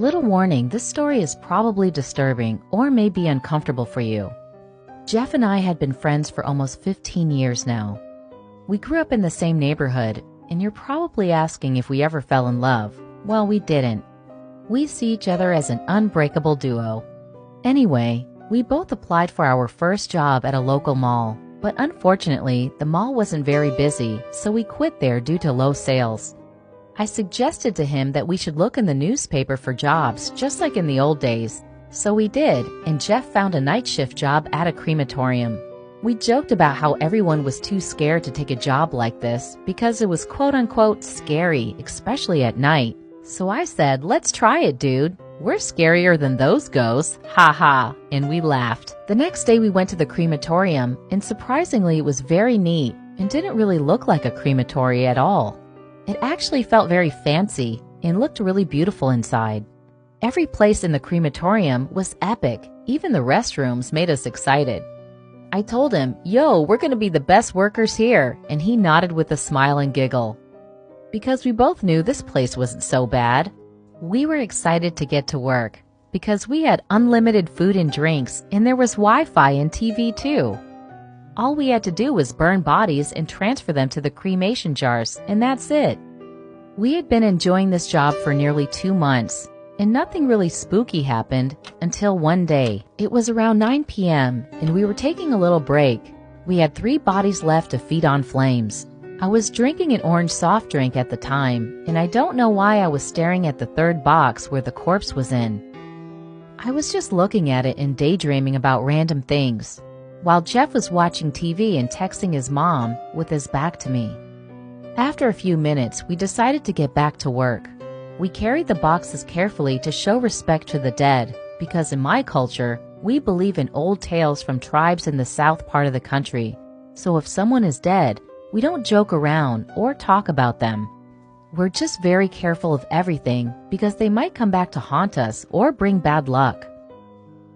Little warning, this story is probably disturbing or may be uncomfortable for you. Jeff and I had been friends for almost 15 years now. We grew up in the same neighborhood, and you're probably asking if we ever fell in love. Well, we didn't. We see each other as an unbreakable duo. Anyway, we both applied for our first job at a local mall, but unfortunately, the mall wasn't very busy, so we quit there due to low sales. I suggested to him that we should look in the newspaper for jobs, just like in the old days. So we did, and Jeff found a night shift job at a crematorium. We joked about how everyone was too scared to take a job like this because it was quote-unquote scary, especially at night. So I said, let's try it, dude. We're scarier than those ghosts, ha ha, and we laughed. The next day we went to the crematorium, and surprisingly it was very neat and didn't really look like a crematory at all. It actually felt very fancy and looked really beautiful inside. Every place in the crematorium was epic. Even the restrooms made us excited. I told him, yo, we're gonna be the best workers here, and he nodded with a smile and giggle. Because we both knew this place wasn't so bad. We were excited to get to work because we had unlimited food and drinks, and there was Wi-Fi and TV too. All we had to do was burn bodies and transfer them to the cremation jars, and that's it. We had been enjoying this job for nearly 2 months, and nothing really spooky happened until one day. It was around 9 p.m., and we were taking a little break. We had 3 bodies left to feed on flames. I was drinking an orange soft drink at the time, and I don't know why I was staring at the 3rd box where the corpse was in. I was just looking at it and daydreaming about random things, while Jeff was watching TV and texting his mom with his back to me. After a few minutes, we decided to get back to work. We carried the boxes carefully to show respect to the dead, because in my culture, we believe in old tales from tribes in the south part of the country. So if someone is dead, we don't joke around or talk about them. We're just very careful of everything because they might come back to haunt us or bring bad luck.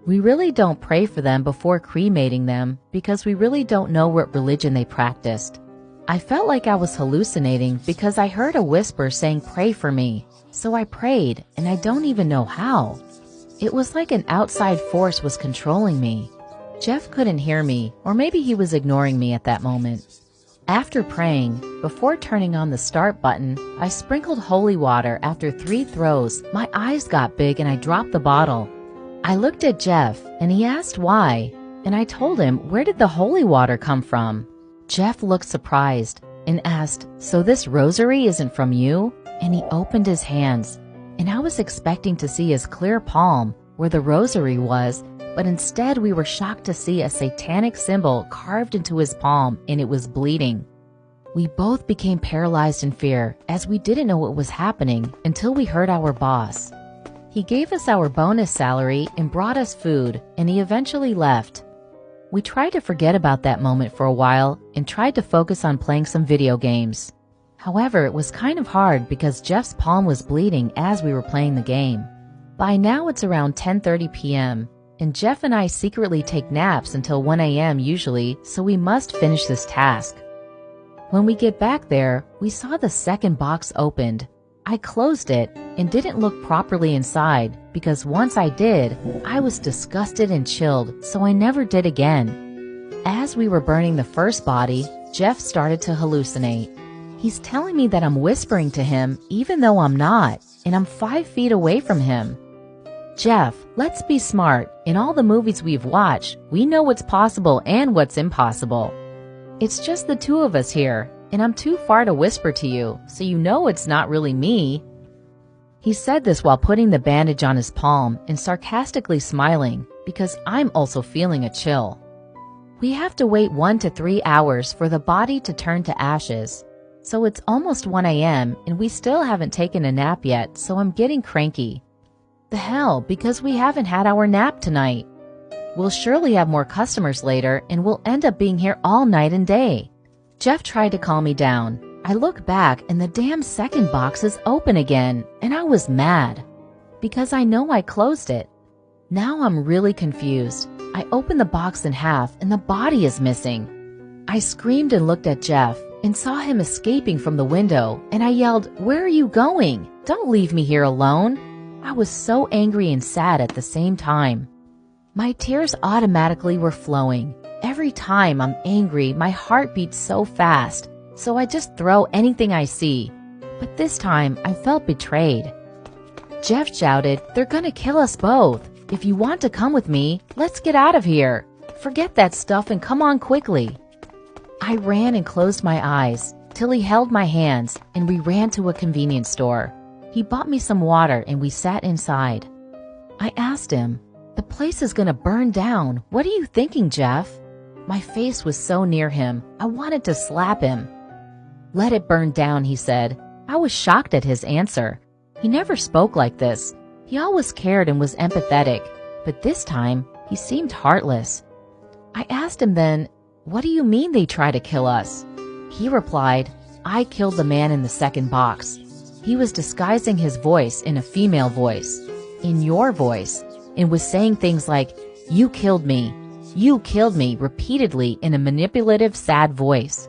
We really don't pray for them before cremating them because we really don't know what religion they practiced. I felt like I was hallucinating because I heard a whisper saying, "Pray for me." So I prayed, and I don't even know how. It was like an outside force was controlling me. Jeff couldn't hear me, or maybe he was ignoring me at that moment. After praying, before turning on the start button, I sprinkled holy water after 3 throws. My eyes got big and I dropped the bottle. I looked at Jeff, and he asked why, and I told him, where did the holy water come from? Jeff looked surprised and asked, so this rosary isn't from you? And he opened his hands, and I was expecting to see his clear palm where the rosary was, but instead we were shocked to see a satanic symbol carved into his palm, and it was bleeding. We both became paralyzed in fear as we didn't know what was happening until we heard our boss. He gave us our bonus salary and brought us food, and he eventually left. We tried to forget about that moment for a while and tried to focus on playing some video games. However, it was kind of hard because Jeff's palm was bleeding as we were playing the game. By now it's around 10:30 p.m., and Jeff and I secretly take naps until 1 a.m. usually, so we must finish this task. When we get back there, we saw the 2nd box opened. I closed it and didn't look properly inside because once I did, I was disgusted and chilled, so I never did again. As we were burning the first body, Jeff started to hallucinate. He's telling me that I'm whispering to him even though I'm not, and I'm 5 feet away from him. Jeff, let's be smart. In all the movies we've watched, we know what's possible and what's impossible. It's just the 2 of us here, and I'm too far to whisper to you, so you know it's not really me. He said this while putting the bandage on his palm and sarcastically smiling, because I'm also feeling a chill. We have to wait 1 to 3 hours for the body to turn to ashes. So it's almost 1 a.m. and we still haven't taken a nap yet, so I'm getting cranky. The hell, because we haven't had our nap tonight. We'll surely have more customers later, and we'll end up being here all night and day. Jeff tried to calm me down. I look back, and the damn 2nd box is open again, and I was mad. Because I know I closed it. Now I'm really confused. I open the box in half, and the body is missing. I screamed and looked at Jeff, and saw him escaping from the window, and I yelled, "Where are you going? Don't leave me here alone." I was so angry and sad at the same time. My tears automatically were flowing. Every time I'm angry, my heart beats so fast, so I just throw anything I see. But this time, I felt betrayed. Jeff shouted, "They're gonna kill us both. If you want to come with me, let's get out of here. Forget that stuff and come on quickly." I ran and closed my eyes till he held my hands and we ran to a convenience store. He bought me some water and we sat inside. I asked him, "The place is gonna burn down. What are you thinking, Jeff?" My face was so near him, I wanted to slap him. "Let it burn down," he said. I was shocked at his answer. He never spoke like this. He always cared and was empathetic, but this time he seemed heartless. I asked him then, "What do you mean they try to kill us?" He replied, "I killed the man in the second box." He was disguising his voice in a female voice, in your voice, and was saying things like, you killed me," repeatedly in a manipulative, sad voice.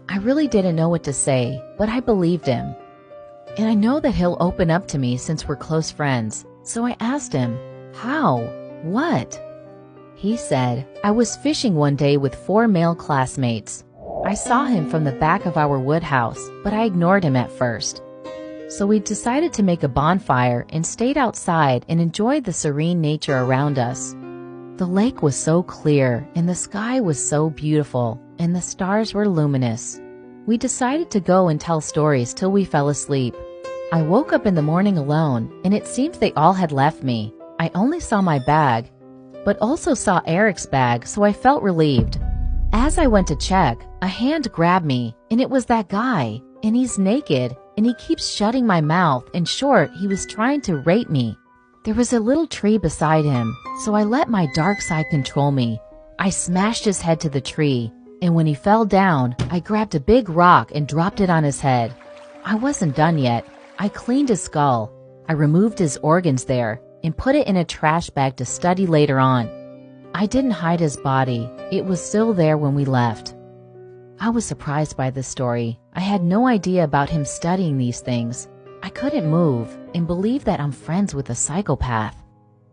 I really didn't know what to say, but I believed him. And I know that he'll open up to me since we're close friends, so I asked him, "How? What?" He said, "I was fishing one day with 4 male classmates. I saw him from the back of our wood house, but I ignored him at first. So we decided to make a bonfire and stayed outside and enjoyed the serene nature around us. The lake was so clear and the sky was so beautiful and the stars were luminous. We decided to go and tell stories till we fell asleep. I woke up in the morning alone and it seemed they all had left me. I only saw my bag, but also saw Eric's bag, so I felt relieved. As I went to check, a hand grabbed me and it was that guy, and he's naked and he keeps shutting my mouth. In short, he was trying to rape me. There was a little tree beside him, so I let my dark side control me. I smashed his head to the tree, and when he fell down, I grabbed a big rock and dropped it on his head. I wasn't done yet. I cleaned his skull. I removed his organs there and put it in a trash bag to study later on. I didn't hide his body. It was still there when we left. I was surprised by this story. I had no idea about him studying these things. I couldn't move and believed that I'm friends with a psychopath.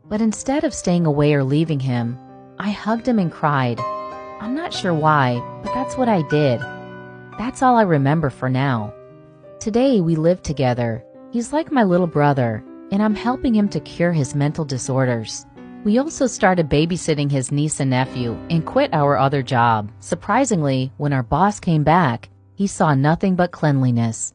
But instead of staying away or leaving him, I hugged him and cried. I'm not sure why, but that's what I did. That's all I remember for now. Today we live together. He's like my little brother, and I'm helping him to cure his mental disorders. We also started babysitting his niece and nephew and quit our other job. Surprisingly, when our boss came back, he saw nothing but cleanliness.